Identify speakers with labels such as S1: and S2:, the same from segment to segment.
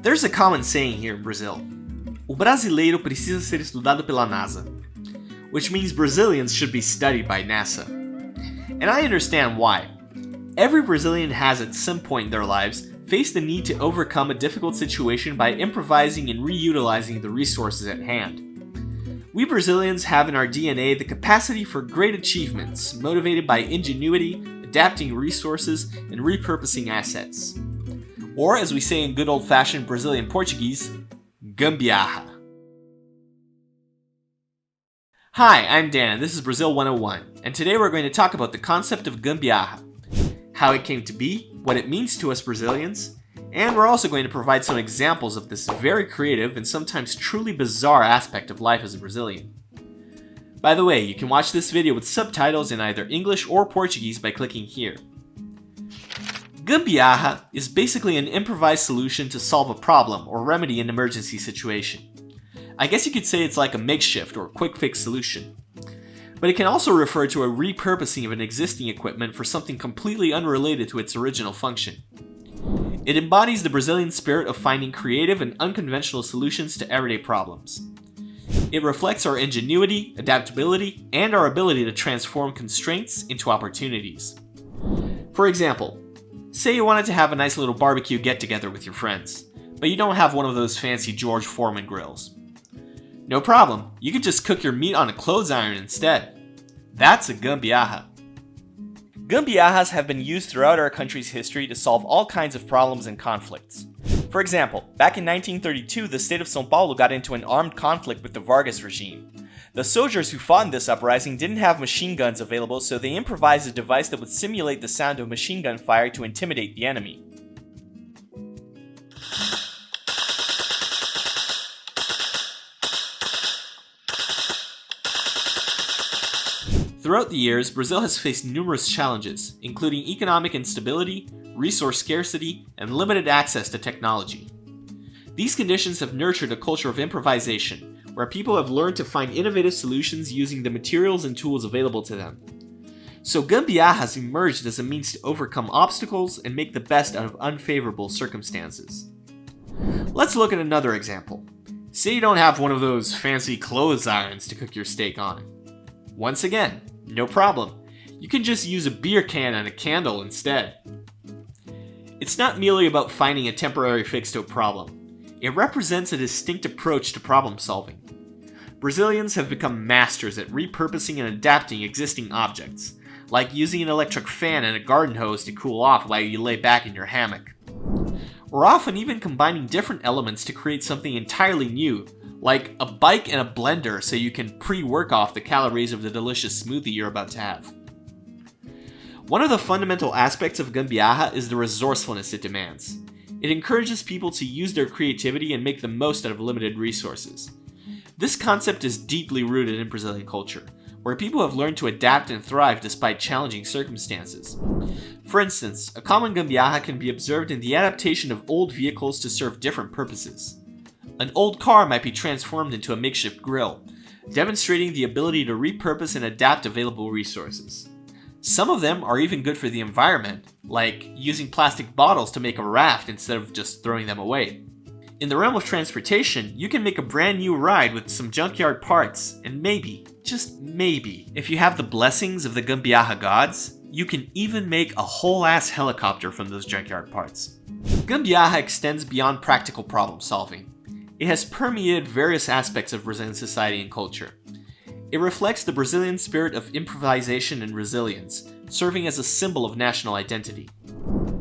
S1: There's a common saying here in Brazil. O brasileiro precisa ser estudado pela NASA, which means Brazilians should be studied by NASA. And I understand why. Every Brazilian has at some point in their lives faced the need to overcome a difficult situation by improvising and reutilizing the resources at hand. We Brazilians have in our DNA the capacity for great achievements, motivated by ingenuity, adapting resources, and repurposing assets. Or, as we say in good old-fashioned Brazilian Portuguese, gambiarra. Hi, I'm Dan, and this is Brazil 101, and today we're going to talk about the concept of gambiarra, how it came to be, what it means to us Brazilians, and we're also going to provide some examples of this very creative and sometimes truly bizarre aspect of life as a Brazilian. By the way, you can watch this video with subtitles in either English or Portuguese by clicking here. Gambiarra is basically an improvised solution to solve a problem or remedy an emergency situation. I guess you could say it's like a makeshift or quick fix solution. But it can also refer to a repurposing of an existing equipment for something completely unrelated to its original function. It embodies the Brazilian spirit of finding creative and unconventional solutions to everyday problems. It reflects our ingenuity, adaptability, and our ability to transform constraints into opportunities. For example, say you wanted to have a nice little barbecue get-together with your friends, but you don't have one of those fancy George Foreman grills. No problem, you could just cook your meat on a clothes iron instead. That's a gambiarra. Gambiarras have been used throughout our country's history to solve all kinds of problems and conflicts. For example, back in 1932, the state of São Paulo got into an armed conflict with the Vargas regime. The soldiers who fought in this uprising didn't have machine guns available, so they improvised a device that would simulate the sound of machine gun fire to intimidate the enemy. Throughout the years, Brazil has faced numerous challenges, including economic instability, resource scarcity, and limited access to technology. These conditions have nurtured a culture of improvisation, where people have learned to find innovative solutions using the materials and tools available to them. So gambiarra has emerged as a means to overcome obstacles and make the best out of unfavorable circumstances. Let's look at another example. Say you don't have one of those fancy clothes irons to cook your steak on. Once again, no problem. You can just use a beer can and a candle instead. It's not merely about finding a temporary fix to a problem. It represents a distinct approach to problem solving. Brazilians have become masters at repurposing and adapting existing objects, like using an electric fan and a garden hose to cool off while you lay back in your hammock. Or often even combining different elements to create something entirely new, like a bike and a blender so you can pre-work off the calories of the delicious smoothie you're about to have. One of the fundamental aspects of gambiarra is the resourcefulness it demands. It encourages people to use their creativity and make the most out of limited resources. This concept is deeply rooted in Brazilian culture, where people have learned to adapt and thrive despite challenging circumstances. For instance, a common gambiarra can be observed in the adaptation of old vehicles to serve different purposes. An old car might be transformed into a makeshift grill, demonstrating the ability to repurpose and adapt available resources. Some of them are even good for the environment, like using plastic bottles to make a raft instead of just throwing them away. In the realm of transportation, you can make a brand new ride with some junkyard parts, and maybe, just maybe, if you have the blessings of the gambiarra gods, you can even make a whole-ass helicopter from those junkyard parts. Gambiarra extends beyond practical problem solving. It has permeated various aspects of Brazilian society and culture. It reflects the Brazilian spirit of improvisation and resilience, serving as a symbol of national identity.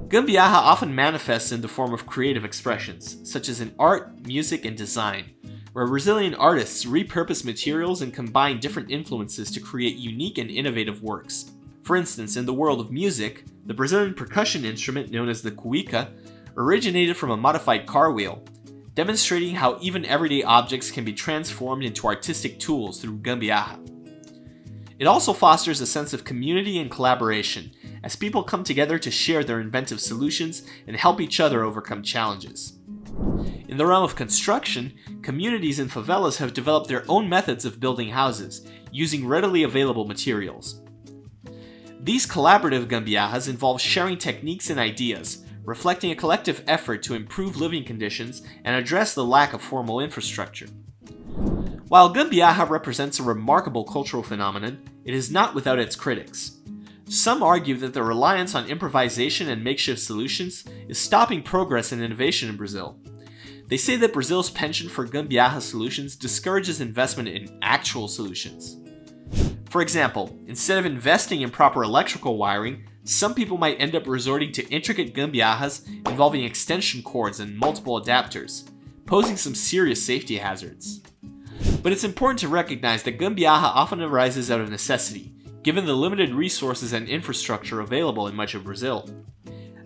S1: Gambiarra often manifests in the form of creative expressions, such as in art, music, and design, where Brazilian artists repurpose materials and combine different influences to create unique and innovative works. For instance, in the world of music, the Brazilian percussion instrument known as the cuíca originated from a modified car wheel, demonstrating how even everyday objects can be transformed into artistic tools through gambiarra. It also fosters a sense of community and collaboration, as people come together to share their inventive solutions and help each other overcome challenges. In the realm of construction, communities in favelas have developed their own methods of building houses, using readily available materials. These collaborative gambiarras involve sharing techniques and ideas, reflecting a collective effort to improve living conditions and address the lack of formal infrastructure. While Gambiarra represents a remarkable cultural phenomenon, it is not without its critics. Some argue that the reliance on improvisation and makeshift solutions is stopping progress and innovation in Brazil. They say that Brazil's penchant for Gambiarra solutions discourages investment in actual solutions. For example, instead of investing in proper electrical wiring, some people might end up resorting to intricate Gambiarras involving extension cords and multiple adapters, posing some serious safety hazards. But it's important to recognize that Gambiarra often arises out of necessity, given the limited resources and infrastructure available in much of Brazil.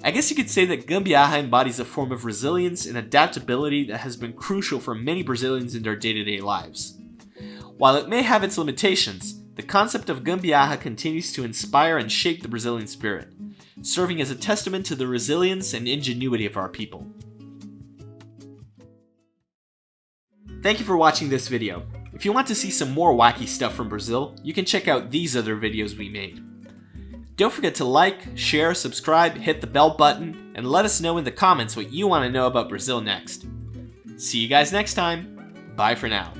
S1: I guess you could say that Gambiarra embodies a form of resilience and adaptability that has been crucial for many Brazilians in their day-to-day lives. While it may have its limitations, the concept of Gambiarra continues to inspire and shape the Brazilian spirit, serving as a testament to the resilience and ingenuity of our people. Thank you for watching this video. If you want to see some more wacky stuff from Brazil, you can check out these other videos we made. Don't forget to like, share, subscribe, hit the bell button, and let us know in the comments what you want to know about Brazil next. See you guys next time. Bye for now.